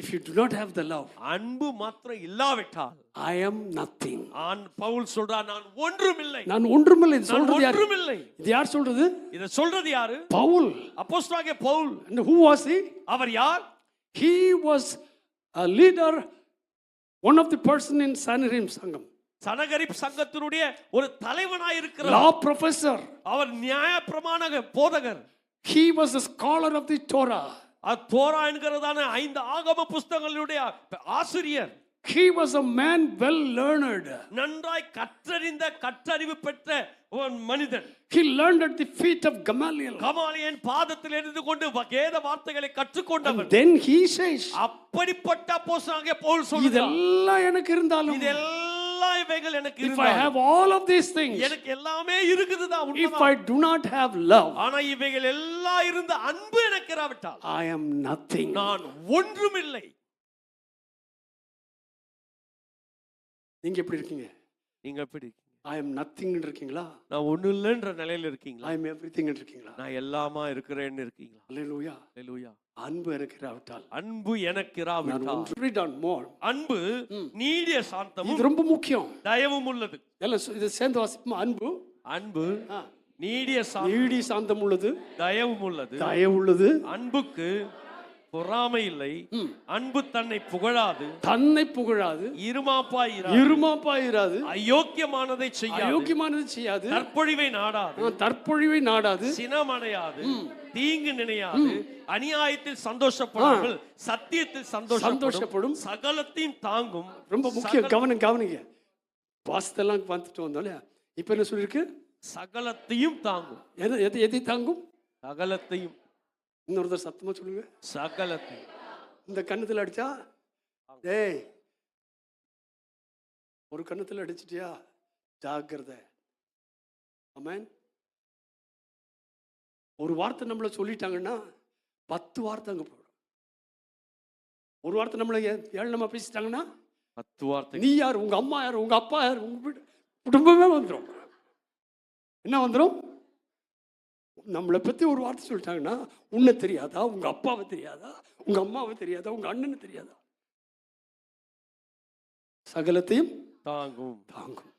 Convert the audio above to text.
If you do not have the love, அன்பு மாத்திரம் இல்லாவிட்டால் I am nothing. பவுல் சொல்றார், நான் ஒன்றுமில்லை. நான் ஒன்றுமில்லை. இது சொல்றது யார்? ஒன்றுமில்லை. இது யார் சொல்றது? இத சொல்றது யாரு? பவுல். அப்போஸ்தலனாகிய Pavul. And who was he? அவர் யார்? He was a leader, one of the person in Sanhedrin சங்கம். சனகரிப் சங்கத்தினுடைய ஒரு தலைவனாய் இருக்கிறார். Law professor. அவர் நியாய பிரமாண போதகர். He was a scholar of the Torah. Torah என்கிறதான 5 ஆகம புத்தகங்களுடைய ஆசிரியர். He was a man well learned. நன்றாய் கற்றறிந்த கற்றறிவு பெற்ற ஒரு மனிதன். He learned at the feet of Gamaliel. கமாலியன் பாதத்தில் இருந்து கொண்டு வேத வார்த்தைகளை கற்றுக்கொண்டவர். Then he says, அப்படிப்பட்ட அப்போஸ்தலனாகிய பவுல் சொல்றார், இதெல்லாம் எனக்கு இருந்தாலும், இதெல்லாம் இவைகள் எனக்கு if இருந்தாலும், I have all of these things, எனக்கு எல்லாமே இருக்குதுதான் if உண்மைதான். I do not have love, ஆனா இவைகள் எல்லாம் இருந்த அன்பு எனக்கு இராவிட்டால் I am nothing. நான் ஒன்றுமில்லை. நீங்க எப்படி இருக்கீங்க? நீங்க எப்படி இருக்கீங்க? I am nothing இருக்கீங்களா? நான் ஒண்ணும் இல்லைன்ற நிலையில இருக்கீங்களா? I am everything இருக்கீங்களா? நான் எல்லாமா இருக்கிறேன்னு இருக்கீங்களா? Hallelujah. ஹalleluya. அன்பு எனக்கு இராவிட்டால், அன்பு எனக்கு இராவிட்டால், read on more. அன்பு நீடிய சாந்தமும் இது ரொம்ப முக்கியம். தயவும் உள்ளது. எல்லாம் இது சேர்ந்து வாசிப்போம். அன்பு, அன்பு நீடிய சாந்தம், நீடி சாந்தம் உள்ளது, தயவும் உள்ளது. தயவு உள்ளது. அன்புக்கு பொறாமை இல்லை. அன்பு தன்னை புகழாது, தன்னை புகழாது, இருமாப்பாயிராது, அயோக்கியமானதை செய்யாது, அயோக்கியமானதை செய்யாது, தற்பொழிவை நாடாது, தற்பொழிவை நாடாது, சினமடையாது, தீங்கு நினையாது, அநியாயத்தில் சந்தோஷப்படாமல் சத்தியத்தில் சந்தோஷப்படும், சகலத்தையும் தாங்கும். ரொம்ப முக்கியம். கவனிங்க. வாஸ்தெல்லாம் பார்த்துட்டு வந்தோம் இல்லையா? இப்ப என்ன சொல்லிருக்கு? சகலத்தையும் தாங்கும். எதை தாங்கும்? சகலத்தையும். இன்னொருத்தர் சத்தமா சொல்லுங்க. சகலத்தையும். இந்த கண்ணத்துல அடிச்சா, டேய் ஒரு கண்ணத்துல அடிச்சிட்டியா, ஜாக்கிரதை. ஆமென். ஒரு வார்த்தை நம்மள சொல்லிட்டாங்கன்னா 10 வார்த்தை அங்க போயிடும். ஒரு வார்த்தை நம்மள ஏளனமா பேசிட்டாங்கன்னா 10 வார்த்தை. நீ யார், உங்க அம்மா யார், உங்க அப்பா யார், உங்க குடும்பமே வந்துடும். என்ன வந்துடும்? நம்மளை பத்தி ஒரு வார்த்தை சொல்லிட்டாங்கன்னா, உன்னை தெரியாதா, உங்க அப்பாவை தெரியாதா, உங்க அம்மாவை தெரியாதா, உங்க அண்ணனை தெரியாதா, சகலத்தையும் தாங்கும். தாங்கும்.